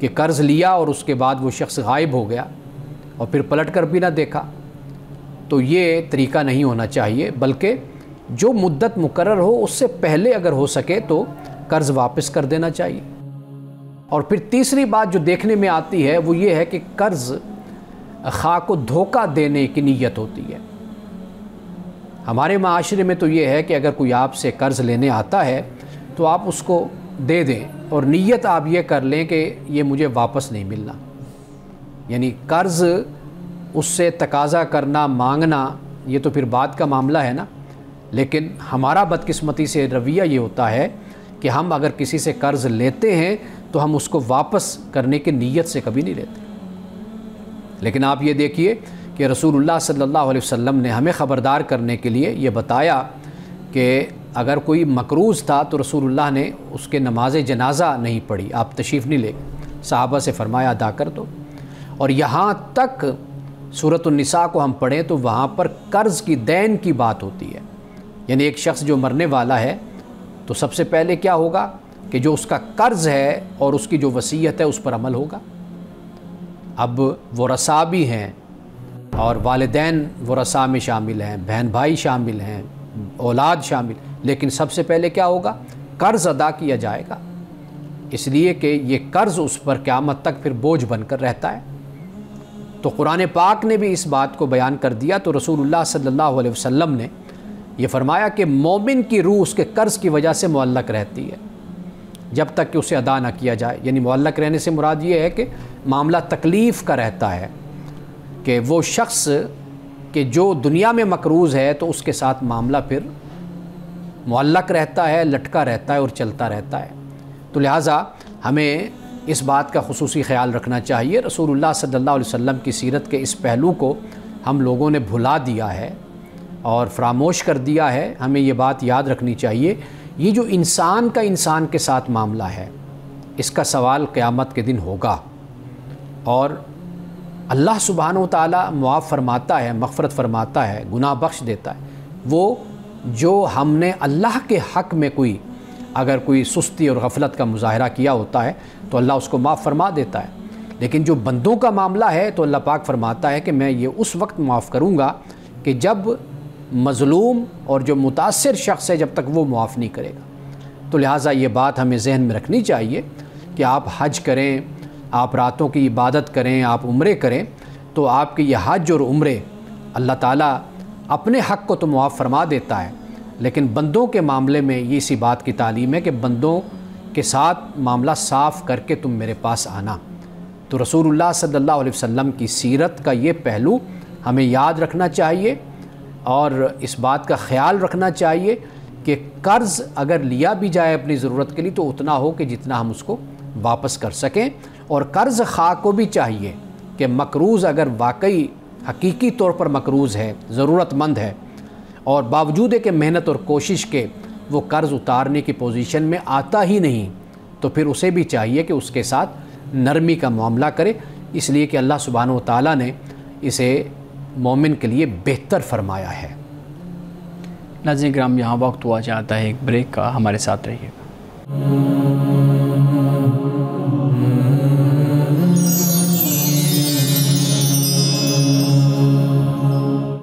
کہ قرض لیا اور اس کے بعد وہ شخص غائب ہو گیا اور پھر پلٹ کر بھی نہ دیکھا، تو یہ طریقہ نہیں ہونا چاہیے، بلکہ جو مدت مقرر ہو اس سے پہلے اگر ہو سکے تو قرض واپس کر دینا چاہیے۔ اور پھر تیسری بات جو دیکھنے میں آتی ہے وہ یہ ہے کہ قرض خواہ کو دھوکہ دینے کی نیت ہوتی ہے۔ ہمارے معاشرے میں تو یہ ہے کہ اگر کوئی آپ سے قرض لینے آتا ہے تو آپ اس کو دے دیں اور نیت آپ یہ کر لیں کہ یہ مجھے واپس نہیں ملنا، یعنی قرض اس سے تقاضا کرنا، مانگنا، یہ تو پھر بعد کا معاملہ ہے نا۔ لیکن ہمارا بدقسمتی سے رویہ یہ ہوتا ہے کہ ہم اگر کسی سے قرض لیتے ہیں تو ہم اس کو واپس کرنے کی نیت سے کبھی نہیں لیتے۔ لیکن آپ یہ دیکھیے کہ رسول اللہ صلی اللہ علیہ وسلم نے ہمیں خبردار کرنے کے لیے یہ بتایا کہ اگر کوئی مقروض تھا تو رسول اللہ نے اس کے نماز جنازہ نہیں پڑھی، آپ تشریف نہیں لے گئے، صحابہ سے فرمایا ادا کر دو۔ اور یہاں تک سورۃ النساء کو ہم پڑھیں تو وہاں پر قرض کی دین کی بات ہوتی ہے، یعنی ایک شخص جو مرنے والا ہے تو سب سے پہلے کیا ہوگا کہ جو اس کا قرض ہے اور اس کی جو وصیت ہے اس پر عمل ہوگا۔ اب ورثاء بھی ہیں اور والدین ورثاء میں شامل ہیں، بہن بھائی شامل ہیں، اولاد شامل، لیکن سب سے پہلے کیا ہوگا؟ قرض ادا کیا جائے گا، اس لیے کہ یہ قرض اس پر قیامت تک پھر بوجھ بن کر رہتا ہے۔ تو قرآن پاک نے بھی اس بات کو بیان کر دیا، تو رسول اللہ صلی اللہ علیہ وسلم نے یہ فرمایا کہ مومن کی روح اس کے قرض کی وجہ سے معلق رہتی ہے جب تک کہ اسے ادا نہ کیا جائے۔ یعنی معلق رہنے سے مراد یہ ہے کہ معاملہ تکلیف کا رہتا ہے، کہ وہ شخص کہ جو دنیا میں مقروض ہے تو اس کے ساتھ معاملہ پھر معلق رہتا ہے، لٹکا رہتا ہے اور چلتا رہتا ہے۔ تو لہٰذا ہمیں اس بات کا خصوصی خیال رکھنا چاہیے۔ رسول اللہ صلی اللہ علیہ وسلم کی سیرت کے اس پہلو کو ہم لوگوں نے بھلا دیا ہے اور فراموش کر دیا ہے۔ ہمیں یہ بات یاد رکھنی چاہیے، یہ جو انسان کا انسان کے ساتھ معاملہ ہے اس کا سوال قیامت کے دن ہوگا، اور اللہ سبحانہ و تعالیٰ معاف فرماتا ہے، مغفرت فرماتا ہے، گناہ بخش دیتا ہے۔ وہ جو ہم نے اللہ کے حق میں اگر کوئی سستی اور غفلت کا مظاہرہ کیا ہوتا ہے تو اللہ اس کو معاف فرما دیتا ہے، لیکن جو بندوں کا معاملہ ہے تو اللہ پاک فرماتا ہے کہ میں یہ اس وقت معاف کروں گا کہ جب مظلوم اور جو متاثر شخص ہے جب تک وہ معاف نہیں کرے گا۔ تو لہٰذا یہ بات ہمیں ذہن میں رکھنی چاہیے کہ آپ حج کریں، آپ راتوں کی عبادت کریں، آپ عمرے کریں، تو آپ کے یہ حج اور عمرے اللہ تعالیٰ اپنے حق کو تو معاف فرما دیتا ہے، لیکن بندوں کے معاملے میں یہ اسی بات کی تعلیم ہے کہ بندوں کے ساتھ معاملہ صاف کر کے تم میرے پاس آنا۔ تو رسول اللہ صلی اللہ علیہ وسلم کی سیرت کا یہ پہلو ہمیں یاد رکھنا چاہیے اور اس بات کا خیال رکھنا چاہیے کہ قرض اگر لیا بھی جائے اپنی ضرورت کے لیے تو اتنا ہو کہ جتنا ہم اس کو واپس کر سکیں، اور قرض خواہ کو بھی چاہیے کہ مقروض اگر واقعی حقیقی طور پر مقروض ہے، ضرورت مند ہے، اور باوجود کہ محنت اور کوشش کے وہ قرض اتارنے کی پوزیشن میں آتا ہی نہیں، تو پھر اسے بھی چاہیے کہ اس کے ساتھ نرمی کا معاملہ کرے، اس لیے کہ اللہ سبحانہ و تعالیٰ نے اسے مومن کے لیے بہتر فرمایا ہے۔ ناظرین کرام، یہاں وقت ہوا چاہتا ہے ایک بریک کا، ہمارے ساتھ رہیے گا۔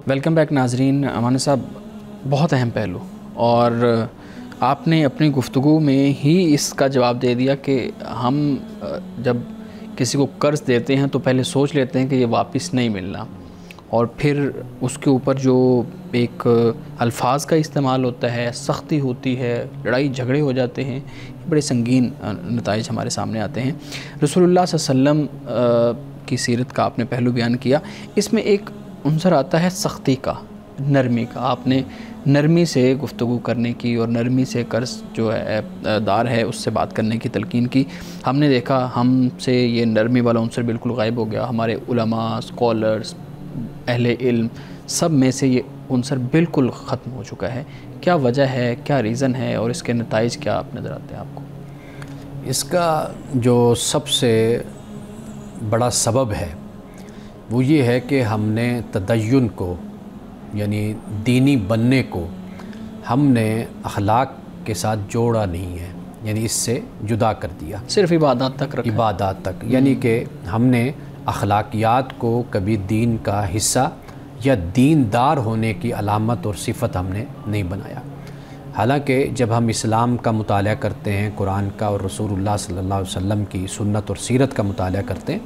ویلکم بیک ناظرین۔ امان صاحب، بہت اہم پہلو، اور آپ نے اپنی گفتگو میں ہی اس کا جواب دے دیا کہ ہم جب کسی کو قرض دیتے ہیں تو پہلے سوچ لیتے ہیں کہ یہ واپس نہیں ملنا، اور پھر اس کے اوپر جو ایک الفاظ کا استعمال ہوتا ہے، سختی ہوتی ہے، لڑائی جھگڑے ہو جاتے ہیں، بڑے سنگین نتائج ہمارے سامنے آتے ہیں۔ رسول اللہ صلی اللہ علیہ وسلم کی سیرت کا آپ نے پہلو بیان کیا، اس میں ایک عنصر آتا ہے سختی کا، نرمی کا۔ آپ نے نرمی سے گفتگو کرنے کی اور نرمی سے قرض جو ہے دار ہے اس سے بات کرنے کی تلقین کی۔ ہم نے دیکھا ہم سے یہ نرمی والا عنصر بالکل غائب ہو گیا، ہمارے علماء، اسکالرز، اہل علم سب میں سے یہ عنصر بالکل ختم ہو چکا ہے۔ کیا وجہ ہے، کیا ریزن ہے، اور اس کے نتائج کیا آپ نظر آتے ہیں آپ کو؟ اس کا جو سب سے بڑا سبب ہے وہ یہ ہے کہ ہم نے تدین کو، یعنی دینی بننے کو ہم نے اخلاق کے ساتھ جوڑا نہیں ہے، یعنی اس سے جدا کر دیا، صرف عبادات تک رکھا، عبادات تک، یعنی کہ ہم نے اخلاقیات کو کبھی دین کا حصہ یا دیندار ہونے کی علامت اور صفت ہم نے نہیں بنایا۔ حالانکہ جب ہم اسلام کا مطالعہ کرتے ہیں، قرآن کا اور رسول اللہ صلی اللہ علیہ وسلم کی سنت اور سیرت کا مطالعہ کرتے ہیں،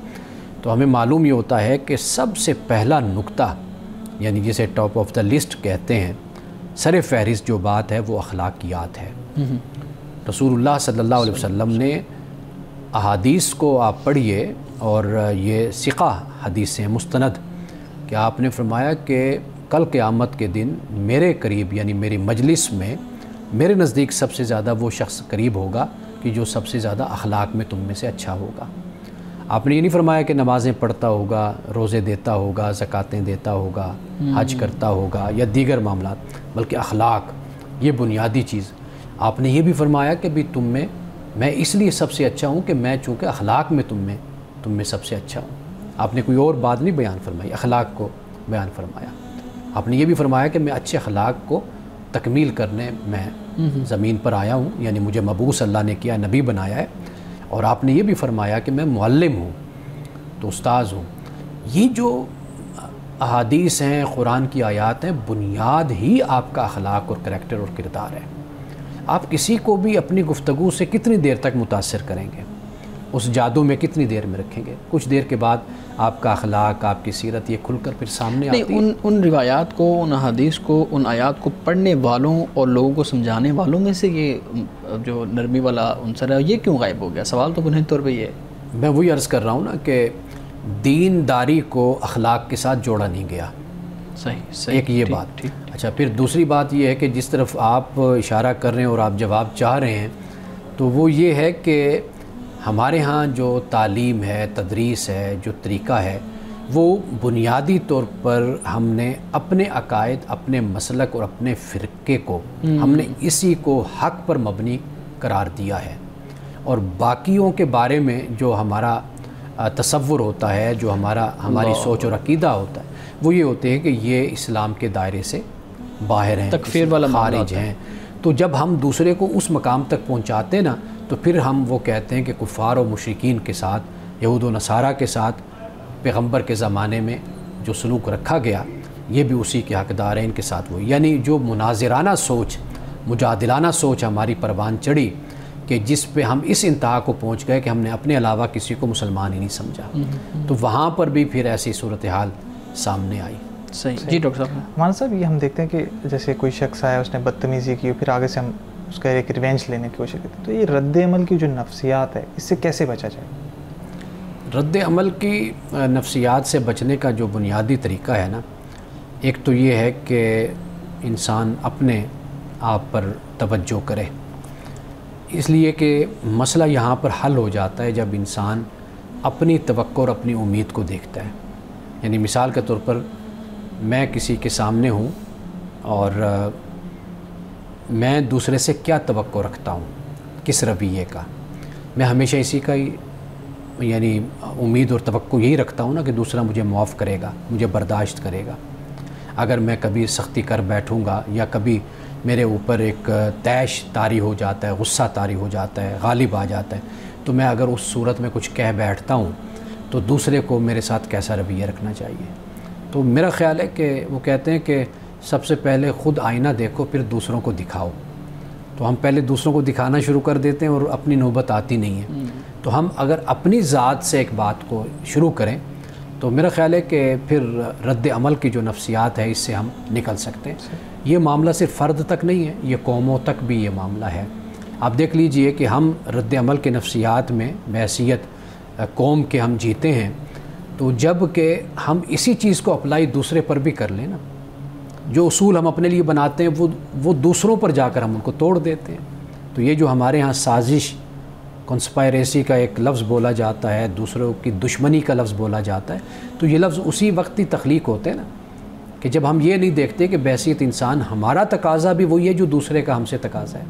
تو ہمیں معلوم یہ ہوتا ہے کہ سب سے پہلا نقطہ، یعنی جسے ٹاپ آف دا لسٹ کہتے ہیں، سر فہرست جو بات ہے وہ اخلاقیات ہے۔ رسول اللہ صلی اللہ علیہ وسلم نے احادیث کو آپ پڑھیے، اور یہ ثقہ حدیث ہیں مستند، کہ آپ نے فرمایا کہ کل قیامت کے دن میرے قریب یعنی میری مجلس میں میرے نزدیک سب سے زیادہ وہ شخص قریب ہوگا کہ جو سب سے زیادہ اخلاق میں تم میں سے اچھا ہوگا۔ آپ نے یہ نہیں فرمایا کہ نمازیں پڑھتا ہوگا، روزے دیتا ہوگا، زکاتیں دیتا ہوگا، حج کرتا ہوگا یا دیگر معاملات، بلکہ اخلاق یہ بنیادی چیز۔ آپ نے یہ بھی فرمایا کہ بھی تم میں اس لیے سب سے اچھا ہوں کہ میں چونکہ اخلاق میں تم میں سب سے اچھا ہوں۔ آپ نے کوئی اور بات نہیں بیان فرمائی، اخلاق کو بیان فرمایا۔ آپ نے یہ بھی فرمایا کہ میں اچھے اخلاق کو تکمیل کرنے میں زمین پر آیا ہوں، یعنی مجھے مبعوث اللہ نے کیا، نبی بنایا ہے۔ اور آپ نے یہ بھی فرمایا کہ میں معلم ہوں، تو استاذ ہوں۔ یہ جو احادیث ہیں، قرآن کی آیات ہیں، بنیاد ہی آپ کا اخلاق اور کریکٹر اور کردار ہے۔ آپ کسی کو بھی اپنی گفتگو سے کتنی دیر تک متاثر کریں گے، اس جادو میں کتنی دیر میں رکھیں گے؟ کچھ دیر کے بعد آپ کا اخلاق، آپ کی سیرت یہ کھل کر پھر سامنے آتی ہے۔ ان روایات کو، ان احادیث کو، ان آیات کو پڑھنے والوں اور لوگوں کو سمجھانے والوں میں سے یہ جو نرمی والا عنصر ہے یہ کیوں غائب ہو گیا؟ سوال تو بنیادی طور پہ یہ ہے۔ میں وہی عرض کر رہا ہوں نا کہ دینداری کو اخلاق کے ساتھ جوڑا نہیں گیا۔ صحیح، ایک یہ بات۔ اچھا، پھر دوسری بات یہ ہے کہ جس طرف آپ اشارہ کر رہے ہیں اور آپ جواب چاہ رہے ہیں، تو وہ یہ ہے کہ ہمارے ہاں جو تعلیم ہے، تدریس ہے، جو طریقہ ہے، وہ بنیادی طور پر ہم نے اپنے عقائد، اپنے مسلک اور اپنے فرقے کو ہم نے اسی کو حق پر مبنی قرار دیا ہے، اور باقیوں کے بارے میں جو ہمارا تصور ہوتا ہے، جو ہماری سوچ اور عقیدہ ہوتا ہے، وہ یہ ہوتے ہیں کہ یہ اسلام کے دائرے سے باہر ہیں، تکفیر والا خارج ہیں۔ تو جب ہم دوسرے کو اس مقام تک پہنچاتے ہیں نا، تو پھر ہم وہ کہتے ہیں کہ کفار و مشرکین کے ساتھ، یہود و نصارہ کے ساتھ پیغمبر کے زمانے میں جو سلوک رکھا گیا، یہ بھی اسی کے حقدار ہیں، ان کے ساتھ وہ، یعنی جو مناظرانہ سوچ، مجادلانہ سوچ ہماری پروان چڑھی، کہ جس پہ ہم اس انتہا کو پہنچ گئے کہ ہم نے اپنے علاوہ کسی کو مسلمان ہی نہیں سمجھا، تو وہاں پر بھی پھر ایسی صورتحال سامنے آئی۔ صحیح جی ڈاکٹر صاحب۔ مولانا صاحب، یہ ہم دیکھتے ہیں کہ جیسے کوئی شخص آیا، اس نے بدتمیزی کی، پھر آگے سے ہم اس کا ایک ریونج لینے کی کوشش کرتے ہیں، تو یہ رد عمل کی جو نفسیات ہے، اس سے کیسے بچا جائے؟ رد عمل کی نفسیات سے بچنے کا جو بنیادی طریقہ ہے نا، ایک تو یہ ہے کہ انسان اپنے آپ پر توجہ کرے، اس لیے کہ مسئلہ یہاں پر حل ہو جاتا ہے جب انسان اپنی توقع اور اپنی امید کو دیکھتا ہے۔ یعنی مثال کے طور پر میں کسی کے سامنے ہوں اور میں دوسرے سے کیا توقع رکھتا ہوں، کس رویے کا، میں ہمیشہ اسی کا ہی یعنی امید اور توقع یہی رکھتا ہوں نا کہ دوسرا مجھے معاف کرے گا، مجھے برداشت کرے گا۔ اگر میں کبھی سختی کر بیٹھوں گا یا کبھی میرے اوپر ایک طیش طاری ہو جاتا ہے، غصہ طاری ہو جاتا ہے، غالب آ جاتا ہے، تو میں اگر اس صورت میں کچھ کہہ بیٹھتا ہوں تو دوسرے کو میرے ساتھ کیسا رویہ رکھنا چاہیے؟ تو میرا خیال ہے کہ وہ کہتے ہیں کہ سب سے پہلے خود آئینہ دیکھو، پھر دوسروں کو دکھاؤ۔ تو ہم پہلے دوسروں کو دکھانا شروع کر دیتے ہیں اور اپنی نوبت آتی نہیں ہے۔ تو ہم اگر اپنی ذات سے ایک بات کو شروع کریں تو میرا خیال ہے کہ پھر رد عمل کی جو نفسیات ہے اس سے ہم نکل سکتے ہیں۔ یہ معاملہ صرف فرد تک نہیں ہے، یہ قوموں تک بھی یہ معاملہ ہے۔ آپ دیکھ لیجئے کہ ہم رد عمل کے نفسیات میں بحیثیت قوم کے ہم جیتے ہیں، تو جب کہ ہم اسی چیز کو اپلائی دوسرے پر بھی کر لیں نا، جو اصول ہم اپنے لیے بناتے ہیں وہ دوسروں پر جا کر ہم ان کو توڑ دیتے ہیں۔ تو یہ جو ہمارے ہاں سازش، کنسپائریسی کا ایک لفظ بولا جاتا ہے، دوسروں کی دشمنی کا لفظ بولا جاتا ہے، تو یہ لفظ اسی وقت ہی تخلیق ہوتے ہیں نا، کہ جب ہم یہ نہیں دیکھتے کہ بحیثیت انسان ہمارا تقاضا بھی وہی ہے جو دوسرے کا ہم سے تقاضا ہے۔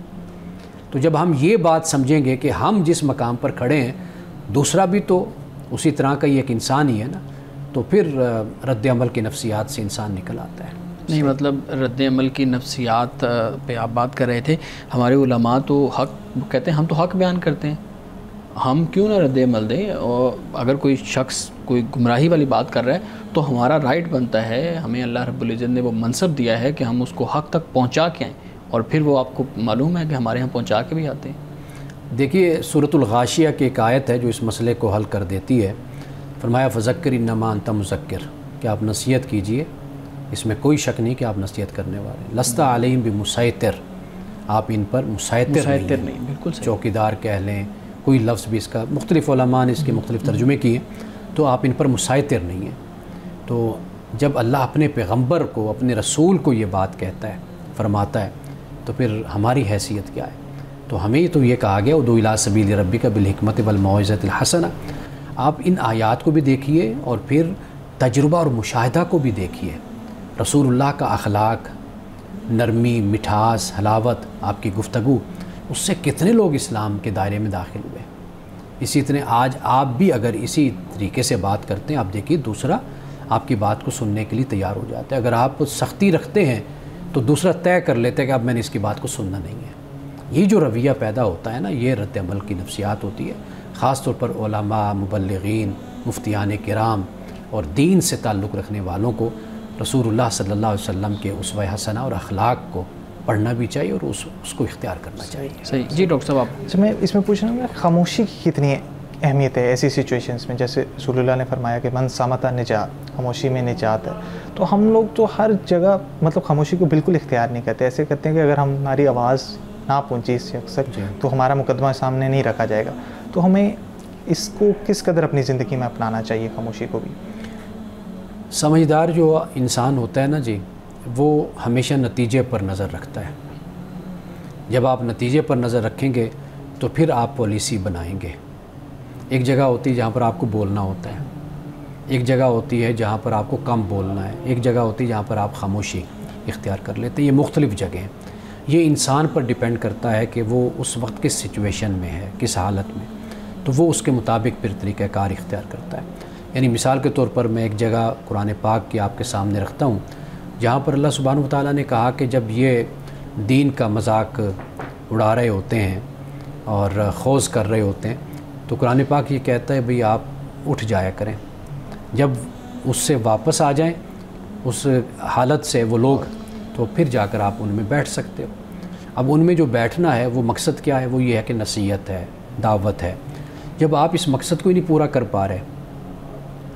تو جب ہم یہ بات سمجھیں گے کہ ہم جس مقام پر کھڑے ہیں دوسرا بھی تو اسی طرح کا ہی ایک انسان ہی ہے نا، تو پھر رد عمل کی نفسیات سے انسان نکل آتا ہے۔ نہیں مطلب رد عمل کی نفسیات پہ آپ بات کر رہے تھے. ہمارے علماء تو حق کہتے ہیں, ہم تو حق بیان کرتے ہیں, ہم کیوں نہ رد عمل دیں؟ اور اگر کوئی شخص کوئی گمراہی والی بات کر رہا ہے تو ہمارا رائٹ بنتا ہے, ہمیں اللہ رب العزت نے وہ منصب دیا ہے کہ ہم اس کو حق تک پہنچا کے آئیں, اور پھر وہ آپ کو معلوم ہے کہ ہمارے یہاں پہنچا کے بھی آتے ہیں. دیکھیے سورۃ الغاشیہ کی ایک آیت ہے جو اس مسئلے کو حل کر دیتی ہے. فرمایا فذکر انما انت مذکر, کہ آپ نصیحت کیجئے, اس میں کوئی شک نہیں کہ آپ نصیحت کرنے والے. لست علیہم بمسیطر, آپ ان پر مسیطر نہیں, بالکل چوکیدار کہہ لیں, کوئی لفظ بھی اس کا مختلف علماء نے اس کے مختلف ترجمے کیے, تو آپ ان پر مسیطر نہیں ہیں. تو جب اللہ اپنے پیغمبر کو, اپنے رسول کو یہ بات کہتا ہے, فرماتا ہے, تو پھر ہماری حیثیت کیا ہے؟ تو ہمیں تو یہ کہا گیا ادعو الی سبیل ربک بالحکمت والموعظۃ الحسنہ. آپ ان آیات کو بھی دیکھیے اور پھر تجربہ اور مشاہدہ کو بھی دیکھیے. رسول اللہ کا اخلاق, نرمی, مٹھاس, حلاوت, آپ کی گفتگو, اس سے کتنے لوگ اسلام کے دائرے میں داخل ہوئے. اسی طرح آج آپ بھی اگر اسی طریقے سے بات کرتے ہیں, آپ دیکھیے دوسرا آپ کی بات کو سننے کے لیے تیار ہو جاتا ہے. اگر آپ سختی رکھتے ہیں تو دوسرا طے کر لیتا ہے کہ اب میں نے اس کی بات کو سننا نہیں ہے. یہ جو رویہ پیدا ہوتا ہے نا, یہ رد عمل کی نفسیات ہوتی ہے. خاص طور پر علماء, مبلغین, مفتیان کرام اور دین سے تعلق رکھنے والوں کو رسول اللہ صلی اللہ علیہ وسلم کے اسوہ حسنہ اور اخلاق کو پڑھنا بھی چاہیے اور اس کو اختیار کرنا چاہیے. صحیح. جی ڈاکٹر صاحب آپ. میں اس میں پوچھ رہا ہوں کہ خاموشی کی کتنی اہمیت ہے ایسی سچویشنز میں؟ جیسے رسول اللہ نے فرمایا کہ من صامت نجات, خاموشی میں نجات ہے. تو ہم لوگ تو ہر جگہ مطلب خاموشی کو بالکل اختیار نہیں کرتے, ایسے کرتے ہیں کہ اگر ہماری آواز نہ پہنچی اس شخص تک تو ہمارا مقدمہ سامنے نہیں رکھا جائے گا. تو ہمیں اس کو کس قدر اپنی زندگی میں اپنانا چاہیے خاموشی کو بھی؟ سمجھدار جو انسان ہوتا ہے نا جی, وہ ہمیشہ نتیجے پر نظر رکھتا ہے. جب آپ نتیجے پر نظر رکھیں گے تو پھر آپ پالیسی بنائیں گے. ایک جگہ ہوتی ہے جہاں پر آپ کو بولنا ہوتا ہے, ایک جگہ ہوتی ہے جہاں پر آپ کو کم بولنا ہے, ایک جگہ ہوتی ہے جہاں پر آپ خاموشی اختیار کر لیتے ہیں. یہ مختلف جگہیں ہیں. یہ انسان پر ڈیپینڈ کرتا ہے کہ وہ اس وقت کس سچویشن میں ہے, کس حالت میں, تو وہ اس کے مطابق پھر طریقہ کار اختیار کرتا ہے. یعنی مثال کے طور پر میں ایک جگہ قرآن پاک کی آپ کے سامنے رکھتا ہوں جہاں پر اللہ سبحانہ وتعالیٰ نے کہا کہ جب یہ دین کا مذاق اڑا رہے ہوتے ہیں اور خوض کر رہے ہوتے ہیں تو قرآن پاک یہ کہتا ہے بھئی آپ اٹھ جایا کریں. جب اس سے واپس آ جائیں اس حالت سے وہ لوگ, تو پھر جا کر آپ ان میں بیٹھ سکتے ہو. اب ان میں جو بیٹھنا ہے وہ مقصد کیا ہے؟ وہ یہ ہے کہ نصیحت ہے, دعوت ہے. جب آپ اس مقصد کو ہی نہیں پورا کر پا رہے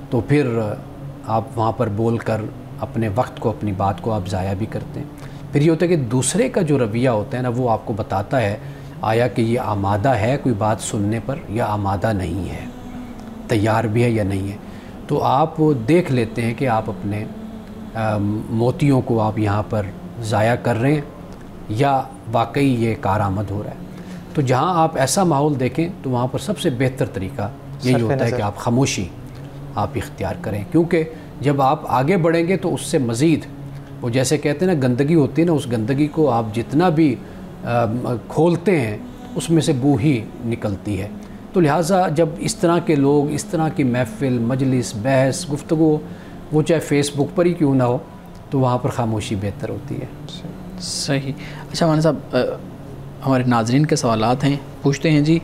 تو پھر آپ وہاں پر بول کر اپنے وقت کو, اپنی بات کو آپ ضائع بھی کرتے ہیں. پھر یہ ہوتا ہے کہ دوسرے کا جو رویہ ہوتا ہے نا, وہ آپ کو بتاتا ہے آیا کہ یہ آمادہ ہے کوئی بات سننے پر یا آمادہ نہیں ہے, تیار بھی ہے یا نہیں ہے. تو آپ دیکھ لیتے ہیں کہ آپ اپنے موتیوں کو آپ یہاں پر ضائع کر رہے ہیں یا واقعی یہ کارآمد ہو رہا ہے. تو جہاں آپ ایسا ماحول دیکھیں تو وہاں پر سب سے بہتر طریقہ یہی ہوتا ہے کہ آپ خاموشی آپ اختیار کریں. کیونکہ جب آپ آگے بڑھیں گے تو اس سے مزید وہ جیسے کہتے ہیں نا گندگی ہوتی ہے نا, اس گندگی کو آپ جتنا بھی کھولتے ہیں اس میں سے بو ہی نکلتی ہے. تو لہٰذا جب اس طرح کے لوگ, اس طرح کی محفل, مجلس, بحث, گفتگو, وہ چاہے فیس بک پر ہی کیوں نہ ہو, تو وہاں پر خاموشی بہتر ہوتی ہے. صحیح. اچھا مولانا صاحب, ہمارے ناظرین کے سوالات ہیں, پوچھتے ہیں جی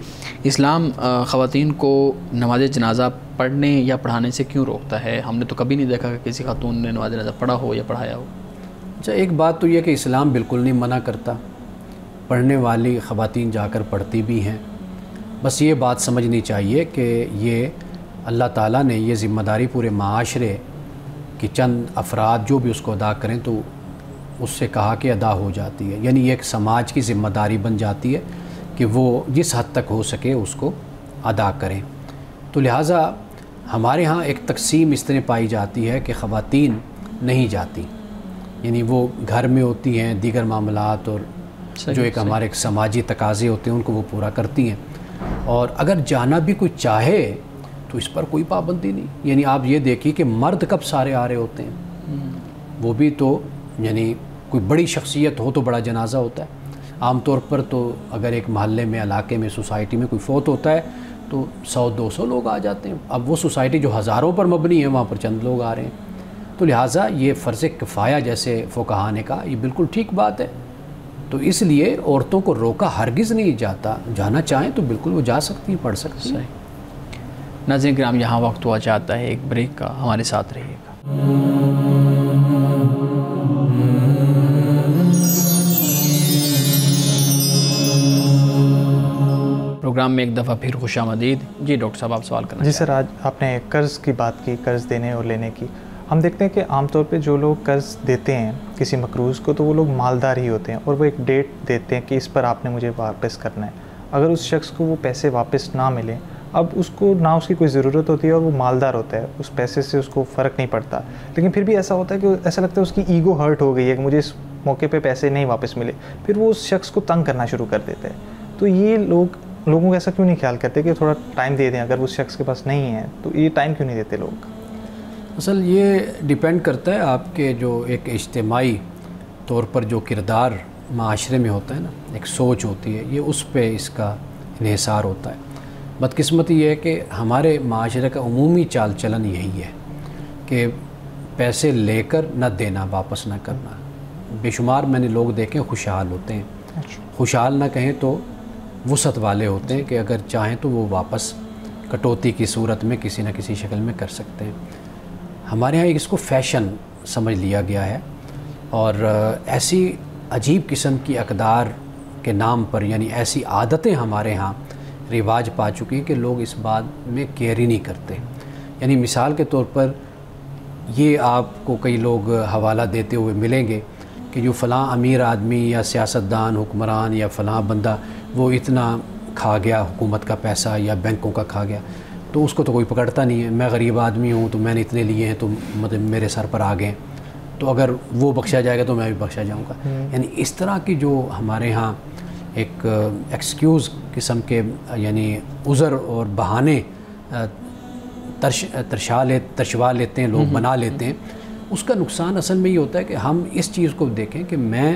اسلام خواتین کو نماز جنازہ پڑھنے یا پڑھانے سے کیوں روکتا ہے؟ ہم نے تو کبھی نہیں دیکھا کہ کسی خاتون نے نماز جنازہ پڑھا ہو یا پڑھایا ہو. اچھا, ایک بات تو یہ کہ اسلام بالکل نہیں منع کرتا, پڑھنے والی خواتین جا کر پڑھتی بھی ہیں. بس یہ بات سمجھنی چاہیے کہ یہ اللہ تعالیٰ نے یہ ذمہ داری پورے معاشرے کی چند افراد جو بھی اس کو ادا کریں تو اس سے کہا کہ ادا ہو جاتی ہے. یعنی یہ ایک سماج کی ذمہ داری بن جاتی ہے کہ وہ جس حد تک ہو سکے اس کو ادا کریں. تو لہٰذا ہمارے ہاں ایک تقسیم اس طرح پائی جاتی ہے کہ خواتین نہیں جاتی, یعنی وہ گھر میں ہوتی ہیں, دیگر معاملات اور جو ایک ہمارے ایک سماجی تقاضے ہوتے ہیں ان کو وہ پورا کرتی ہیں. اور اگر جانا بھی کوئی چاہے تو اس پر کوئی پابندی نہیں. یعنی آپ یہ دیکھیے کہ مرد کب سارے آ رہے ہوتے ہیں, وہ بھی تو یعنی کوئی بڑی شخصیت ہو تو بڑا جنازہ ہوتا ہے. عام طور پر تو اگر ایک محلے میں, علاقے میں, سوسائٹی میں کوئی فوت ہوتا ہے تو 100-200 لوگ آ جاتے ہیں. اب وہ سوسائٹی جو ہزاروں پر مبنی ہے وہاں پر چند لوگ آ رہے ہیں. تو لہٰذا یہ فرض کفایہ جیسے فقہا نے کہا، یہ بالکل ٹھیک بات ہے. تو اس لیے عورتوں کو روکا ہرگز نہیں جاتا، جانا چاہیں تو بالکل وہ جا سکتی ہیں، پڑھ سکتی ہیں. ناظرین کرام، یہاں وقت ہوا چاہتا ہے ایک بریک کا، ہمارے ساتھ رہیے گا. پروگرام میں ایک دفعہ پھر خوش آمدید. جی ڈاکٹر صاحب، آپ سوال کرنا. جی سر، آج آپ نے قرض کی بات کی، قرض دینے اور لینے کی. ہم دیکھتے ہیں کہ عام طور پہ جو لوگ قرض دیتے ہیں کسی مقروض کو، تو وہ لوگ مالدار ہی ہوتے ہیں، اور وہ ایک ڈیٹ دیتے ہیں کہ اس پر آپ نے مجھے واپس کرنا ہے. اگر اس شخص کو وہ پیسے واپس نہ ملیں، اب اس کو نہ اس کی کوئی ضرورت ہوتی ہے اور وہ مالدار ہوتا ہے، اس پیسے سے اس کو فرق نہیں پڑتا، لیکن پھر بھی ایسا ہوتا ہے کہ ایسا لگتا ہے اس کی ایگو ہرٹ ہو گئی ہے کہ مجھے اس موقع پہ پیسے نہیں واپس ملے، پھر وہ اس شخص کو تنگ کرنا شروع کر دیتا ہے. تو یہ لوگوں کو ایسا کیوں نہیں خیال کرتے کہ تھوڑا ٹائم دے دیں؟ اگر اس شخص کے پاس نہیں ہے تو یہ ٹائم کیوں نہیں دیتے لوگ؟ اصل یہ ڈیپینڈ کرتا ہے آپ کے جو ایک اجتماعی طور پر جو کردار معاشرے میں ہوتا ہے نا، ایک سوچ ہوتی ہے، یہ اس پہ اس کا انحصار ہوتا ہے. بدقسمتی یہ ہے کہ ہمارے معاشرے کا عمومی چال چلن یہی ہے کہ پیسے لے کر نہ دینا، واپس نہ کرنا. بے شمار میں نے لوگ دیکھے خوشحال ہوتے ہیں، خوشحال نہ کہیں تو وسعت والے ہوتے ہیں کہ اگر چاہیں تو وہ واپس کٹوتی کی صورت میں کسی نہ کسی شکل میں کر سکتے ہیں. ہمارے ہاں اس کو فیشن سمجھ لیا گیا ہے، اور ایسی عجیب قسم کی اقدار کے نام پر، یعنی ایسی عادتیں ہمارے ہاں رواج پا چکی ہیں کہ لوگ اس بات میں کیئر ہی نہیں کرتے. یعنی مثال کے طور پر یہ آپ کو کئی لوگ حوالہ دیتے ہوئے ملیں گے کہ جو فلاں امیر آدمی یا سیاستدان، حکمران یا فلاں بندہ وہ اتنا کھا گیا حکومت کا پیسہ یا بینکوں کا کھا گیا، تو اس کو تو کوئی پکڑتا نہیں ہے. میں غریب آدمی ہوں تو میں نے اتنے لیے ہیں تو مطلب میرے سر پر آ گئے، تو اگر وہ بخشا جائے گا تو میں بھی بخشا جاؤں گا. یعنی اس طرح کی جو ہمارے ہاں ایک ایکسکیوز قسم کے یعنی عذر اور بہانے ترشوا لیتے ہیں لوگ، بنا لیتے ہیں. اس کا نقصان اصل میں یہ ہوتا ہے کہ ہم اس چیز کو دیکھیں کہ میں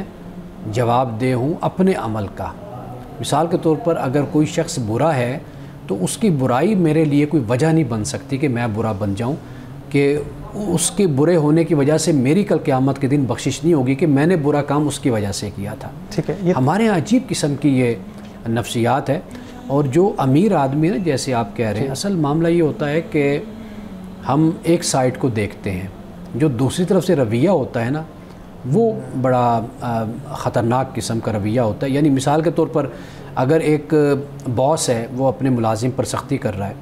جواب دہ ہوں اپنے عمل کا. مثال کے طور پر اگر کوئی شخص برا ہے تو اس کی برائی میرے لیے کوئی وجہ نہیں بن سکتی کہ میں برا بن جاؤں، کہ اس کے برے ہونے کی وجہ سے میری کل قیامت کے دن بخشش نہیں ہوگی کہ میں نے برا کام اس کی وجہ سے کیا تھا. ٹھیک ہے، ہمارے یہاں عجیب قسم کی یہ نفسیات ہے. اور جو امیر آدمی ہے جیسے آپ کہہ رہے ہیں، اصل معاملہ یہ ہوتا ہے کہ ہم ایک سائڈ کو دیکھتے ہیں، جو دوسری طرف سے رویہ ہوتا ہے نا وہ بڑا خطرناک قسم کا رویہ ہوتا ہے. یعنی مثال کے طور پر اگر ایک باس ہے وہ اپنے ملازم پر سختی کر رہا ہے،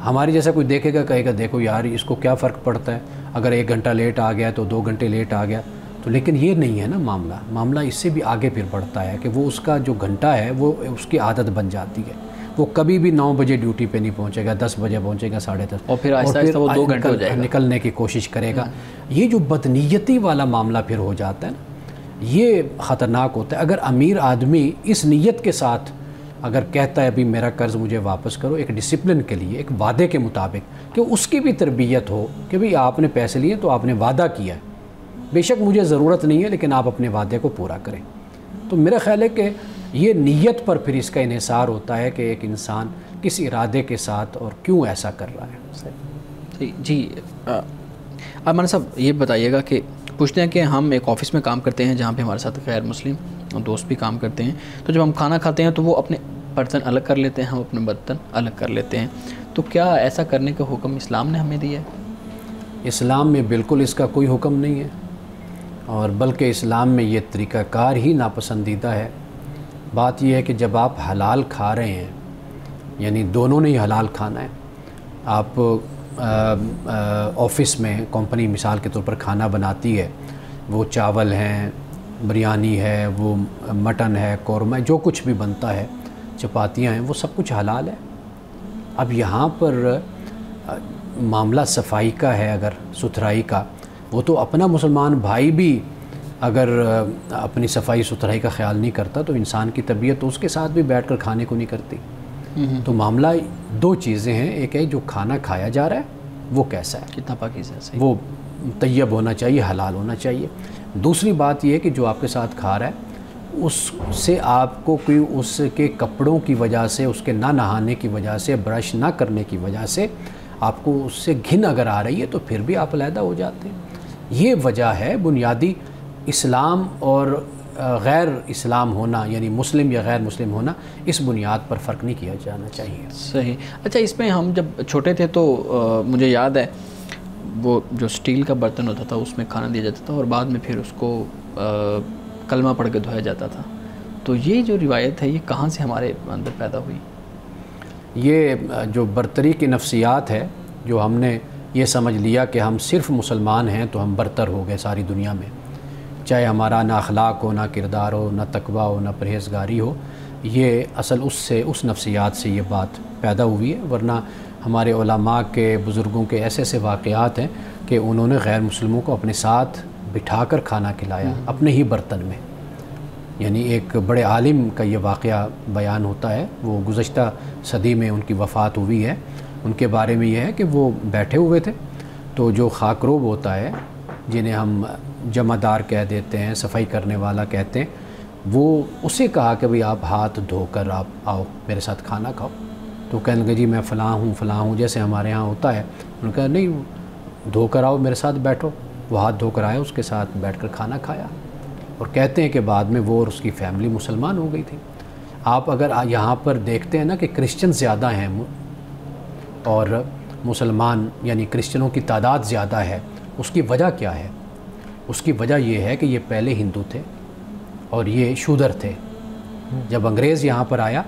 ہماری جیسا کوئی دیکھے گا کہے گا دیکھو یار اس کو کیا فرق پڑتا ہے، اگر 1 گھنٹہ لیٹ آ گیا تو 2 گھنٹے لیٹ آ گیا. تو لیکن یہ نہیں ہے نا معاملہ اس سے بھی آگے پھر بڑھتا ہے کہ وہ اس کا جو گھنٹہ ہے وہ اس کی عادت بن جاتی ہے. وہ کبھی بھی 9 بجے ڈیوٹی پہ نہیں پہنچے گا، 10 بجے پہنچے گا، 10:30، اور پھر آہستہ آہستہ وہ 2 گھنٹے ہو جائے گا، نکلنے کی کوشش کرے گا. یہ جو بدنیتی والا معاملہ پھر ہو جاتا ہے نا، یہ خطرناک ہوتا ہے. اگر امیر آدمی اس نیت کے ساتھ اگر کہتا ہے ابھی میرا قرض مجھے واپس کرو، ایک ڈسپلن کے لیے، ایک وعدے کے مطابق، کہ اس کی بھی تربیت ہو کہ بھئی آپ نے پیسے لیے تو آپ نے وعدہ کیا ہے، بے شک مجھے ضرورت نہیں ہے لیکن آپ اپنے وعدے کو پورا کریں. تو میرا خیال ہے کہ یہ نیت پر پھر اس کا انحصار ہوتا ہے کہ ایک انسان کس ارادے کے ساتھ اور کیوں ایسا کر رہا ہے. جی مولانا صاحب یہ بتائیے گا کہ پوچھتے ہیں کہ ہم ایک آفس میں کام کرتے ہیں جہاں پہ ہمارے ساتھ غیر مسلم دوست بھی کام کرتے ہیں، تو جب ہم کھانا کھاتے ہیں تو وہ اپنے برتن الگ کر لیتے ہیں، ہم اپنے برتن الگ کر لیتے ہیں. تو کیا ایسا کرنے کا حکم اسلام نے ہمیں دیا ہے؟ اسلام میں بالکل اس کا کوئی حکم نہیں ہے، اور بلکہ اسلام میں یہ طریقہ کار ہی ناپسندیدہ ہے. بات یہ ہے کہ جب آپ حلال کھا رہے ہیں، یعنی دونوں نے ہی حلال کھانا ہے. آپ آفس میں کمپنی مثال کے طور پر کھانا بناتی ہے، وہ چاول ہیں، بریانی ہے، وہ مٹن ہے، قورمہ ہے، جو کچھ بھی بنتا ہے، چپاتیاں ہیں، وہ سب کچھ حلال ہے. اب یہاں پر معاملہ صفائی کا ہے، اگر ستھرائی کا، وہ تو اپنا مسلمان بھائی بھی اگر اپنی صفائی ستھرائی کا خیال نہیں کرتا تو انسان کی طبیعت تو اس کے ساتھ بھی بیٹھ کر کھانے کو نہیں کرتی. تو معاملہ 2 چیزیں ہیں، ایک ہے جو کھانا کھایا جا رہا ہے وہ کیسا ہے، کتنا پاکیزہ ہے، وہ طیب ہونا چاہیے، حلال ہونا چاہیے. دوسری بات یہ ہے کہ جو آپ کے ساتھ کھا رہا ہے اس سے آپ کو کوئی اس کے کپڑوں کی وجہ سے، اس کے نہ نہانے کی وجہ سے، برش نہ کرنے کی وجہ سے آپ کو اس سے گھن اگر آ رہی ہے تو پھر بھی آپ علیحدہ ہو جاتے ہیں. یہ وجہ ہے بنیادی اسلام اور غیر اسلام ہونا، یعنی مسلم یا غیر مسلم ہونا، اس بنیاد پر فرق نہیں کیا جانا چاہیے۔ صحیح۔ اچھا، اس میں ہم جب چھوٹے تھے تو مجھے یاد ہے وہ جو سٹیل کا برتن ہوتا تھا اس میں کھانا دیا جاتا تھا اور بعد میں پھر اس کو کلمہ پڑھ کے دھویا جاتا تھا، تو یہ جو روایت ہے یہ کہاں سے ہمارے اندر پیدا ہوئی؟ یہ جو برتری کی نفسیات ہے، جو ہم نے یہ سمجھ لیا کہ ہم صرف مسلمان ہیں تو ہم برتر ہو گئے ساری دنیا میں، چاہے ہمارا نہ اخلاق ہو، نہ کردار ہو، نہ تقوی ہو، نہ پرہیزگاری ہو، یہ اصل اس نفسیات سے یہ بات پیدا ہوئی ہے۔ ورنہ ہمارے علماء کے، بزرگوں کے ایسے ایسے واقعات ہیں کہ انہوں نے غیر مسلموں کو اپنے ساتھ بٹھا کر کھانا کھلایا اپنے ہی برتن میں۔ یعنی ایک بڑے عالم کا یہ واقعہ بیان ہوتا ہے، وہ گزشتہ صدی میں ان کی وفات ہوئی ہے۔ ان کے بارے میں یہ ہے کہ وہ بیٹھے ہوئے تھے تو جو خاکروب ہوتا ہے، جنہیں ہم جمع دار کہہ دیتے ہیں، صفائی کرنے والا کہتے ہیں، وہ اسے کہا کہ بھئی آپ ہاتھ دھو کر آپ آؤ میرے ساتھ کھانا کھاؤ۔ تو کہنے لگے جی میں فلاں ہوں جیسے ہمارے ہاں ہوتا ہے۔ انہوں نے کہا نہیں، دھو کر آؤ میرے ساتھ بیٹھو۔ وہ ہاتھ دھو کر آئے، اس کے ساتھ بیٹھ کر کھانا کھایا، اور کہتے ہیں کہ بعد میں وہ اور اس کی فیملی مسلمان ہو گئی تھی۔ آپ اگر یہاں پر دیکھتے ہیں نا کہ کرسچن زیادہ ہیں اور مسلمان یعنی کرسچنوں کی تعداد زیادہ ہے، اس کی وجہ کیا ہے؟ اس کی وجہ یہ ہے کہ یہ پہلے ہندو تھے اور یہ شودر تھے۔ جب انگریز یہاں پر آیا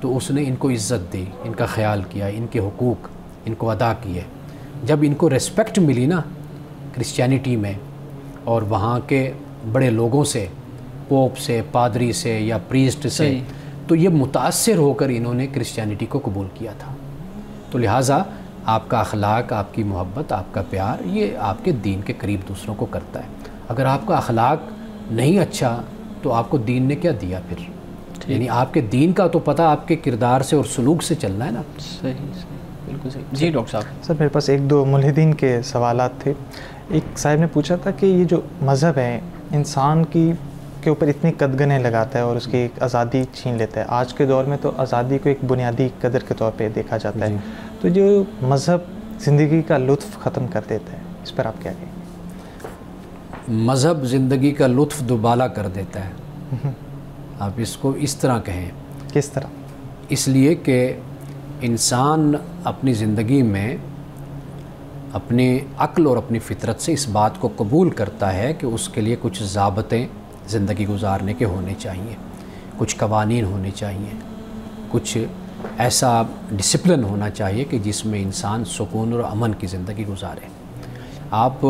تو اس نے ان کو عزت دی، ان کا خیال کیا، ان کے حقوق ان کو ادا کیے۔ جب ان کو ریسپیکٹ ملی نا کرسچینٹی میں اور وہاں کے بڑے لوگوں سے، پوپ سے، پادری سے یا پریسٹ سے، تو یہ متاثر ہو کر انہوں نے کرسچینٹی کو قبول کیا تھا۔ تو لہٰذا آپ کا اخلاق، آپ کی محبت، آپ کا پیار، یہ آپ کے دین کے قریب دوسروں کو کرتا ہے۔ اگر آپ کا اخلاق نہیں اچھا تو آپ کو دین نے کیا دیا پھر؟ یعنی آپ کے دین کا تو پتہ آپ کے کردار سے اور سلوک سے چلنا ہے نا۔ صحیح، بالکل صحیح۔ جی ڈاکٹر صاحب۔ سر میرے پاس ایک دو ملحدین کے سوالات تھے۔ ایک صاحب نے پوچھا تھا کہ یہ جو مذہب ہے انسان کے اوپر اتنی قدغنیں لگاتا ہے اور اس کی ایک آزادی چھین لیتا ہے۔ آج کے دور میں تو آزادی کو ایک بنیادی قدر کے طور پہ دیکھا جاتا ہے، تو جو مذہب زندگی کا لطف ختم کر دیتا ہے، اس پر آپ کیا کہیں گے؟ مذہب زندگی کا لطف دوبالا کر دیتا ہے۔ آپ اس کو اس طرح کہیں۔ کس طرح؟ اس لیے کہ انسان اپنی زندگی میں اپنی عقل اور اپنی فطرت سے اس بات کو قبول کرتا ہے کہ اس کے لیے کچھ ضابطیں زندگی گزارنے کے ہونے چاہیے، کچھ قوانین ہونے چاہیے، کچھ ایسا ڈسپلن ہونا چاہیے کہ جس میں انسان سکون اور امن کی زندگی گزارے۔ آپ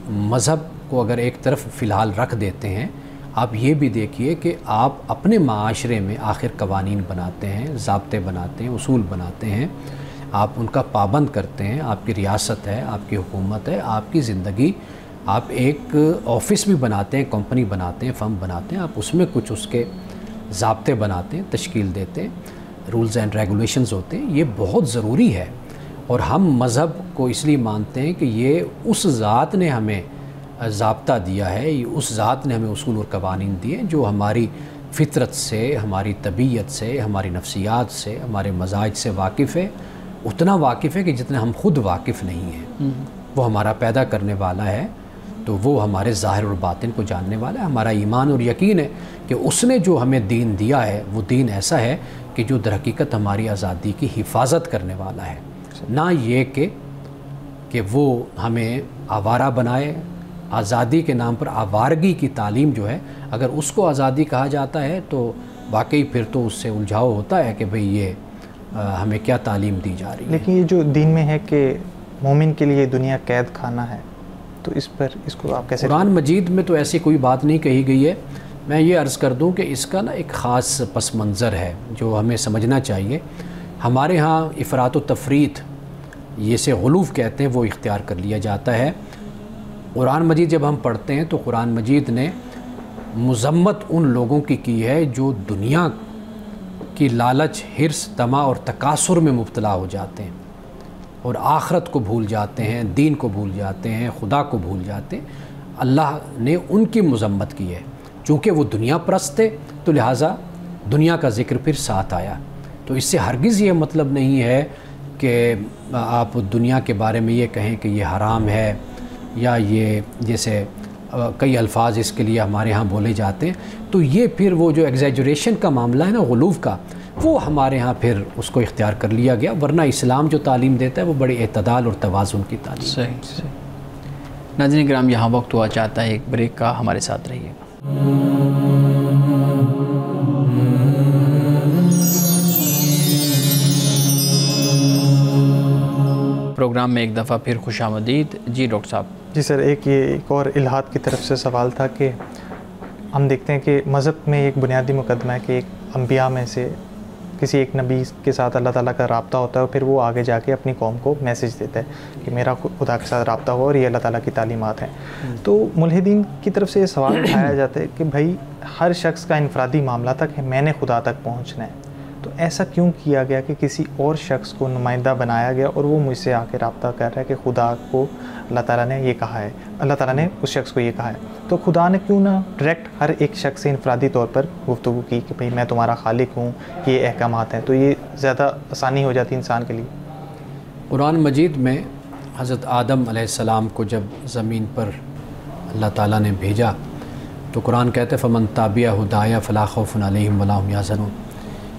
مذہب کو اگر ایک طرف فی الحال رکھ دیتے ہیں، آپ یہ بھی دیکھیے کہ آپ اپنے معاشرے میں آخر قوانین بناتے ہیں، ضابطے بناتے ہیں، اصول بناتے ہیں، آپ ان کا پابند کرتے ہیں۔ آپ کی ریاست ہے، آپ کی حکومت ہے، آپ کی زندگی، آپ ایک آفس بھی بناتے ہیں، کمپنی بناتے ہیں، فرم بناتے ہیں، آپ اس میں کچھ اس کے ضابطے بناتے ہیں، تشکیل دیتے ہیں، رولز اینڈ ریگولیشنز ہوتے ہیں۔ یہ بہت ضروری ہے، اور ہم مذہب کو اس لیے مانتے ہیں کہ یہ اس ذات نے ہمیں ضابطہ دیا ہے، اس ذات نے ہمیں اصول اور قوانین دیے جو ہماری فطرت سے، ہماری طبیعت سے، ہماری نفسیات سے، ہمارے مزاج سے واقف ہے، اتنا واقف ہے کہ جتنا ہم خود واقف نہیں ہیں۔ وہ ہمارا پیدا کرنے والا ہے، تو وہ ہمارے ظاہر اور باطن کو جاننے والا ہے۔ ہمارا ایمان اور یقین ہے کہ اس نے جو ہمیں دین دیا ہے وہ دین ایسا ہے کہ جو در حقیقت ہماری آزادی کی حفاظت کرنے والا ہے، نہ یہ کہ وہ ہمیں آوارہ بنائے۔ آزادی کے نام پر آوارگی کی تعلیم جو ہے، اگر اس کو آزادی کہا جاتا ہے تو واقعی پھر تو اس سے الجھاؤ ہوتا ہے کہ بھئی یہ ہمیں کیا تعلیم دی جا رہی ہے۔ لیکن یہ جو دین میں ہے کہ مومن کے لیے دنیا قید خانہ ہے، تو اس کو آپ کیسے؟ قرآن مجید میں تو ایسی کوئی بات نہیں کہی گئی ہے۔ میں یہ عرض کر دوں کہ اس کا نا ایک خاص پس منظر ہے جو ہمیں سمجھنا چاہیے۔ ہمارے ہاں افراط و تفریط، یہ سے غلوف کہتے ہیں، وہ اختیار کر لیا جاتا ہے۔ قرآن مجید جب ہم پڑھتے ہیں تو قرآن مجید نے مذمت ان لوگوں کی ہے جو دنیا کی لالچ، حرص، طمع اور تکاثر میں مبتلا ہو جاتے ہیں اور آخرت کو بھول جاتے ہیں، دین کو بھول جاتے ہیں، خدا کو بھول جاتے ہیں۔ اللہ نے ان کی مذمت کی ہے، چونکہ وہ دنیا پرست تھے تو لہٰذا دنیا کا ذکر پھر ساتھ آیا۔ تو اس سے ہرگز یہ مطلب نہیں ہے کہ آپ دنیا کے بارے میں یہ کہیں کہ یہ حرام ہے یا یہ جیسے کئی الفاظ اس کے لیے ہمارے ہاں بولے جاتے ہیں، تو یہ پھر وہ جو ایگزیجریشن کا معاملہ ہے نا، غلو کا، وہ ہمارے ہاں پھر اس کو اختیار کر لیا گیا، ورنہ اسلام جو تعلیم دیتا ہے وہ بڑے اعتدال اور توازن کی تعلیم۔ صحیح۔ ناظرین کرام، یہاں وقت ہوا چاہتا ہے ایک بریک کا، ہمارے ساتھ رہیے گا۔ پروگرام میں ایک دفعہ پھر خوش آمدید۔ جی ڈاکٹر صاحب۔ جی سر، ایک اور الہاد کی طرف سے سوال تھا کہ ہم دیکھتے ہیں کہ مذہب میں ایک بنیادی مقدمہ ہے کہ ایک انبیاء میں سے کسی ایک نبی کے ساتھ اللہ تعالیٰ کا رابطہ ہوتا ہے اور پھر وہ آگے جا کے اپنی قوم کو میسج دیتا ہے کہ میرا خدا کے ساتھ رابطہ ہوا اور یہ اللہ تعالیٰ کی تعلیمات ہیں۔ تو ملحدین کی طرف سے یہ سوال اٹھایا جاتا ہے کہ بھائی ہر شخص کا انفرادی معاملہ تھا کہ میں نے خدا تک پہنچنا ہے، تو ایسا کیوں کیا گیا کہ کسی اور شخص کو نمائندہ بنایا گیا اور وہ مجھ سے آ کے رابطہ کر رہا ہے کہ خدا کو اللہ تعالیٰ نے یہ کہا ہے، اللہ تعالیٰ نے اس شخص کو یہ کہا ہے، تو خدا نے کیوں نہ ڈائریکٹ ہر ایک شخص سے انفرادی طور پر گفتگو کی کہ بھئی میں تمہارا خالق ہوں، یہ احکامات ہیں، تو یہ زیادہ آسانی ہو جاتی انسان کے لیے۔ قرآن مجید میں حضرت آدم علیہ السلام کو جب زمین پر اللہ تعالیٰ نے بھیجا تو قرآن کہتے فمن تابع ہدایہ فلا خوف علیہم ولا هم یحزنون،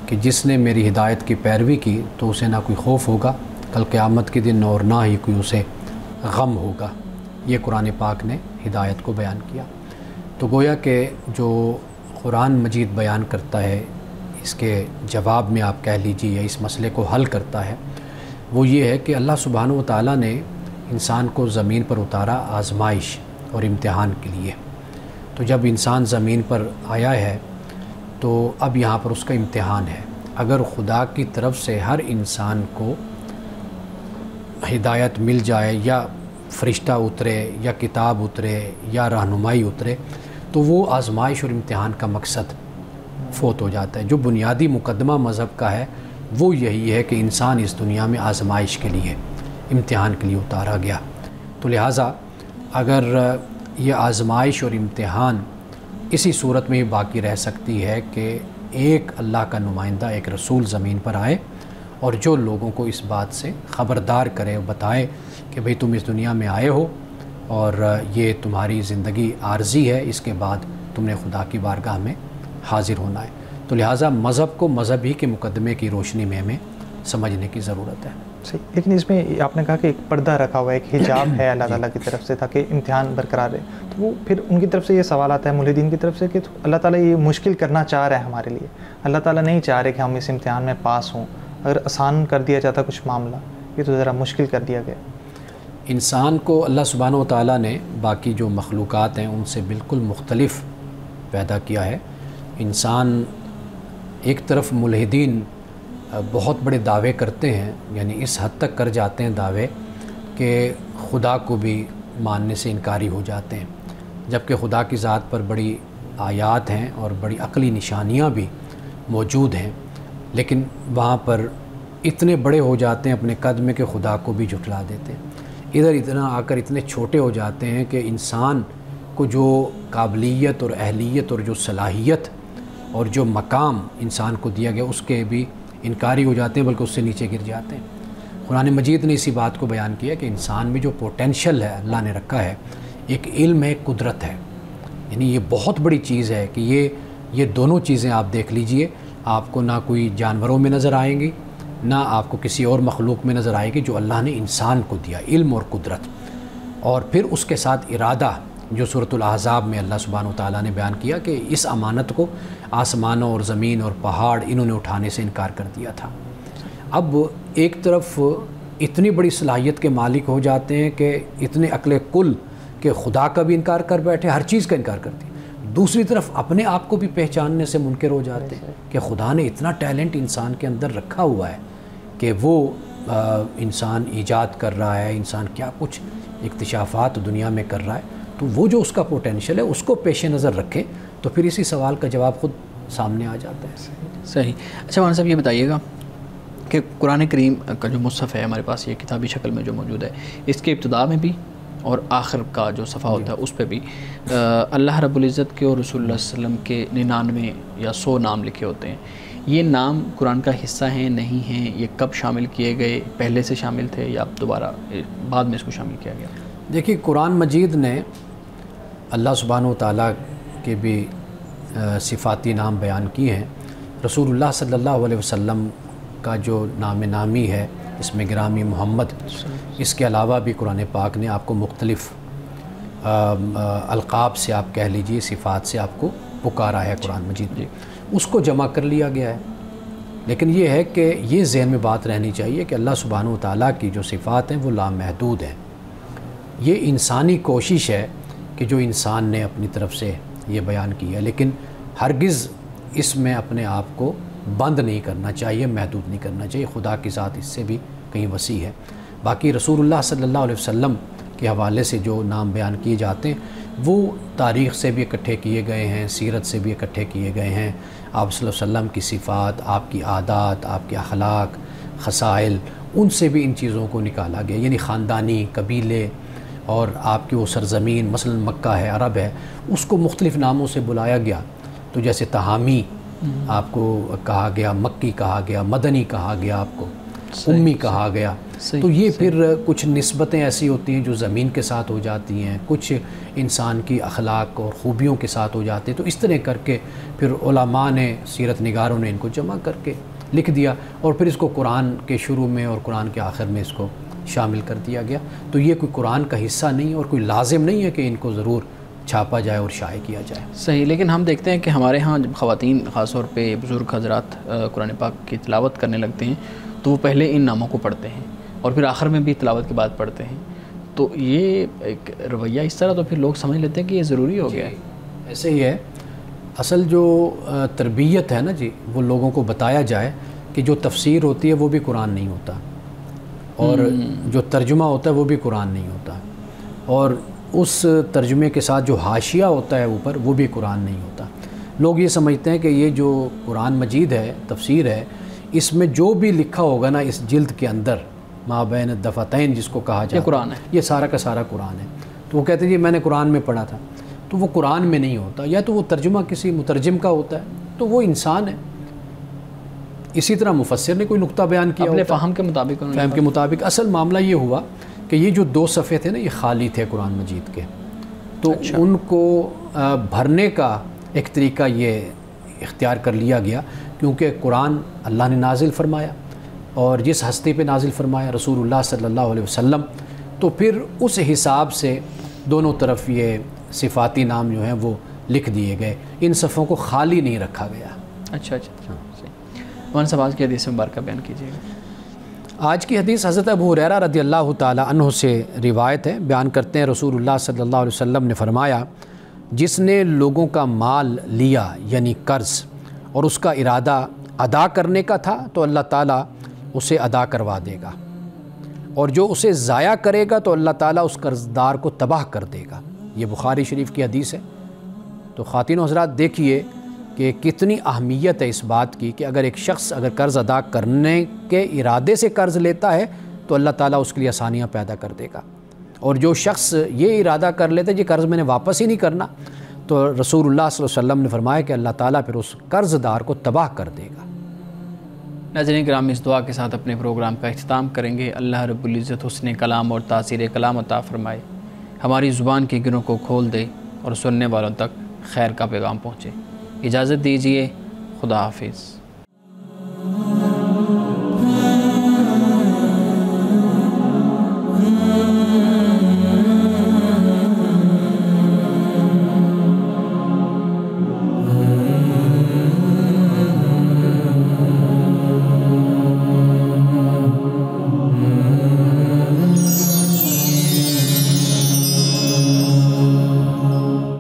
کہ جس نے میری ہدایت کی پیروی کی تو اسے نہ کوئی خوف ہوگا کل قیامت کے دن اور نہ ہی کوئی اسے غم ہوگا۔ یہ قرآن پاک نے ہدایت کو بیان کیا۔ تو گویا کہ جو قرآن مجید بیان کرتا ہے، اس کے جواب میں آپ کہہ لیجیے یا اس مسئلے کو حل کرتا ہے، وہ یہ ہے کہ اللہ سبحانہ و تعالیٰ نے انسان کو زمین پر اتارا آزمائش اور امتحان کے لیے۔ تو جب انسان زمین پر آیا ہے تو اب یہاں پر اس کا امتحان ہے۔ اگر خدا کی طرف سے ہر انسان کو ہدایت مل جائے، یا فرشتہ اترے یا کتاب اترے یا رہنمائی اترے، تو وہ آزمائش اور امتحان کا مقصد فوت ہو جاتا ہے۔ جو بنیادی مقدمہ مذہب کا ہے وہ یہی ہے کہ انسان اس دنیا میں آزمائش کے لیے، امتحان کے لیے اتارا گیا۔ تو لہٰذا اگر یہ آزمائش اور امتحان اسی صورت میں ہی باقی رہ سکتی ہے کہ ایک اللہ کا نمائندہ، ایک رسول زمین پر آئے اور جو لوگوں کو اس بات سے خبردار کرے اور بتائے کہ بھئی تم اس دنیا میں آئے ہو اور یہ تمہاری زندگی عارضی ہے، اس کے بعد تم نے خدا کی بارگاہ میں حاضر ہونا ہے۔ تو لہٰذا مذہب کو مذہب ہی کے مقدمے کی روشنی میں ہمیں سمجھنے کی ضرورت ہے۔ صحیح، لیکن اس میں آپ نے کہا کہ ایک پردہ رکھا ہوا ہے، ایک حجاب ہے اللہ تعالیٰ کی طرف سے تاکہ امتحان برقرار رہے، تو وہ پھر ان کی طرف سے یہ سوال آتا ہے ملحدین کی طرف سے کہ اللہ تعالیٰ یہ مشکل کرنا چاہ رہا ہے ہمارے لیے، اللہ تعالیٰ نہیں چاہ رہے کہ ہم اس امتحان میں پاس ہوں، اگر آسان کر دیا جاتا کچھ معاملہ، یہ تو ذرا مشکل کر دیا گیا۔ انسان کو اللہ سبحانہ و تعالیٰ نے باقی جو مخلوقات ہیں ان سے بالکل مختلف پیدا کیا ہے۔ انسان ایک طرف ملحدین بہت بڑے دعوے کرتے ہیں، یعنی اس حد تک کر جاتے ہیں دعوے کہ خدا کو بھی ماننے سے انکاری ہو جاتے ہیں، جبکہ خدا کی ذات پر بڑی آیات ہیں اور بڑی عقلی نشانیاں بھی موجود ہیں، لیکن وہاں پر اتنے بڑے ہو جاتے ہیں اپنے قد میں کہ خدا کو بھی جھٹلا دیتے ہیں۔ ادھر اتنا آ کر اتنے چھوٹے ہو جاتے ہیں کہ انسان کو جو قابلیت اور اہلیت اور جو صلاحیت اور جو مقام انسان کو دیا گیا اس کے بھی انکاری ہو جاتے ہیں، بلکہ اس سے نیچے گر جاتے ہیں۔ قرآن مجید نے اسی بات کو بیان کیا کہ انسان میں جو پوٹینشل ہے اللہ نے رکھا ہے، ایک علم ہے، قدرت ہے، یعنی یہ بہت بڑی چیز ہے کہ یہ دونوں چیزیں آپ دیکھ لیجئے، آپ کو نہ کوئی جانوروں میں نظر آئیں گی، نہ آپ کو کسی اور مخلوق میں نظر آئے گی، جو اللہ نے انسان کو دیا علم اور قدرت، اور پھر اس کے ساتھ ارادہ جو سورۃ الاحزاب میں اللہ سبحانہ و تعالیٰ نے بیان کیا کہ اس امانت کو آسمانوں اور زمین اور پہاڑ انہوں نے اٹھانے سے انکار کر دیا تھا۔ اب ایک طرف اتنی بڑی صلاحیت کے مالک ہو جاتے ہیں کہ اتنے عقل کل کہ خدا کا بھی انکار کر بیٹھے، ہر چیز کا انکار کرتے ہیں، دوسری طرف اپنے آپ کو بھی پہچاننے سے منکر ہو جاتے ہیں کہ خدا نے اتنا ٹیلنٹ انسان کے اندر رکھا ہوا ہے کہ وہ انسان ایجاد کر رہا ہے، انسان کیا کچھ اکتشافات دنیا میں کر رہا ہے، تو وہ جو اس کا پوٹینشل ہے اس کو پیش نظر رکھے تو پھر اسی سوال کا جواب خود سامنے آ جاتا ہے۔ صحیح۔ اچھا مولانا صاحب یہ بتائیے گا کہ قرآن کریم کا جو مصحف ہے ہمارے پاس، یہ کتابی شکل میں جو موجود ہے، اس کے ابتدا میں بھی اور آخر کا جو صفحہ ہوتا ہے اس پہ بھی اللہ رب العزت کے اور رسول اللہ صلی اللہ علیہ وسلم کے 99 یا 100 نام لکھے ہوتے ہیں۔ یہ نام قرآن کا حصہ ہیں نہیں ہیں؟ یہ کب شامل کیے گئے؟ پہلے سے شامل تھے یا دوبارہ بعد میں اس کو شامل کیا گیا؟ دیکھیے قرآن مجید نے اللہ سبحانہ و تعالیٰ کے بھی صفاتی نام بیان کیے ہیں. رسول اللہ صلی اللہ علیہ وسلم کا جو نام نامی ہے اس میں گرامی محمد، اس کے علاوہ بھی قرآن پاک نے آپ کو مختلف القاب سے آپ کہہ لیجئے، صفات سے آپ کو پکارا ہے قرآن مجید. اس کو جمع کر لیا گیا ہے. لیکن یہ ہے کہ یہ ذہن میں بات رہنی چاہیے کہ اللہ سبحانہ و تعالیٰ کی جو صفات ہیں وہ لامحدود ہیں. یہ انسانی کوشش ہے کہ جو انسان نے اپنی طرف سے یہ بیان کیا ہے، لیکن ہرگز اس میں اپنے آپ کو بند نہیں کرنا چاہیے، محدود نہیں کرنا چاہیے. خدا کی ذات اس سے بھی کہیں وسیع ہے. باقی رسول اللہ صلی اللہ علیہ وسلم کے حوالے سے جو نام بیان کیے جاتے ہیں وہ تاریخ سے بھی اکٹھے کیے گئے ہیں، سیرت سے بھی اکٹھے کیے گئے ہیں. آپ صلی اللہ علیہ وسلم کی صفات، آپ کی عادات، آپ کے اخلاق، خصائل، ان سے بھی ان چیزوں کو نکالا گیا. یعنی خاندانی، قبیلے اور آپ کی وہ سرزمین مثلا مکہ ہے، عرب ہے، اس کو مختلف ناموں سے بلایا گیا. تو جیسے تہامی آپ کو کہا گیا، مکی کہا گیا، مدنی کہا گیا، آپ کو امی کہا گیا. تو یہ پھر کچھ نسبتیں ایسی ہوتی ہیں جو زمین کے ساتھ ہو جاتی ہیں، کچھ انسان کی اخلاق اور خوبیوں کے ساتھ ہو جاتے ہیں. تو اس طرح کر کے پھر علماء نے، سیرت نگاروں نے ان کو جمع کر کے لکھ دیا، اور پھر اس کو قرآن کے شروع میں اور قرآن کے آخر میں اس کو شامل کر دیا گیا. تو یہ کوئی قرآن کا حصہ نہیں اور کوئی لازم نہیں ہے کہ ان کو ضرور چھاپا جائے اور شائع کیا جائے. صحیح. لیکن ہم دیکھتے ہیں کہ ہمارے ہاں جب خواتین خاص طور پہ بزرگ حضرات قرآن پاک کی تلاوت کرنے لگتے ہیں تو وہ پہلے ان ناموں کو پڑھتے ہیں اور پھر آخر میں بھی تلاوت کے بعد پڑھتے ہیں. تو یہ ایک رویہ اس طرح تو پھر لوگ سمجھ لیتے ہیں کہ یہ ضروری ہو گیا ہے. ایسے ہی ہے. اصل جو تربیت ہے نا جی، وہ لوگوں کو بتایا جائے کہ جو تفسیر ہوتی ہے وہ بھی قرآن نہیں ہوتا، اور جو ترجمہ ہوتا ہے وہ بھی قرآن نہیں ہوتا، اور اس ترجمے کے ساتھ جو حاشیہ ہوتا ہے اوپر وہ بھی قرآن نہیں ہوتا. لوگ یہ سمجھتے ہیں کہ یہ جو قرآن مجید ہے، تفسیر ہے، اس میں جو بھی لکھا ہوگا نا اس جلد کے اندر، ما بین الدفتین جس کو کہا جاتا ہے، قرآن ہے، یہ سارا کا سارا قرآن ہے. تو وہ کہتے ہیں جی میں نے قرآن میں پڑھا تھا. تو وہ قرآن میں نہیں ہوتا، یا تو وہ ترجمہ کسی مترجم کا ہوتا ہے، تو وہ انسان ہے. اسی طرح مفسر نے کوئی نقطہ بیان کیا اپنے ہوتا ہے، فہم کے مطابق. اصل معاملہ یہ ہوا کہ یہ جو 2 صفحے تھے نا یہ خالی تھے قرآن مجید کے. تو ان کو بھرنے کا ایک طریقہ یہ اختیار کر لیا گیا، کیونکہ قرآن اللہ نے نازل فرمایا اور جس ہستی پہ نازل فرمایا رسول اللہ صلی اللہ علیہ وسلم. تو پھر اس حساب سے دونوں طرف یہ صفاتی نام جو ہیں وہ لکھ دیے گئے. ان صفحوں کو خالی نہیں رکھا گیا. اچھا. مولانا صاحب آج کی حدیث مبارکہ بیان کیجیے گا. آج کی حدیث حضرت ابو ہریرہ رضی اللہ تعالی عنہ سے روایت ہے. بیان کرتے ہیں رسول اللہ صلی اللہ علیہ وسلم نے فرمایا، جس نے لوگوں کا مال لیا یعنی قرض اور اس کا ارادہ ادا کرنے کا تھا تو اللہ تعالیٰ اسے ادا کروا دے گا، اور جو اسے ضائع کرے گا تو اللہ تعالیٰ اس قرض دار کو تباہ کر دے گا. یہ بخاری شریف کی حدیث ہے. تو خواتین و حضرات دیکھیے کہ کتنی اہمیت ہے اس بات کی کہ اگر ایک شخص اگر قرض ادا کرنے کے ارادے سے قرض لیتا ہے تو اللہ تعالیٰ اس کے لیے آسانیاں پیدا کر دے گا، اور جو شخص یہ ارادہ کر لیتا ہے کہ قرض میں نے واپس ہی نہیں کرنا تو رسول اللہ صلی اللہ علیہ وسلم نے فرمایا کہ اللہ تعالیٰ پھر اس قرض دار کو تباہ کر دے گا. ناظرین کرام، اس دعا کے ساتھ اپنے پروگرام کا اختتام کریں گے. اللہ رب العزت حسن کلام اور تاثیر کلام عطا فرمائے، ہماری زبان کے گروں کو کھول دے اور سننے والوں تک خیر کا پیغام پہنچے. اجازت دیجیے. خدا حافظ.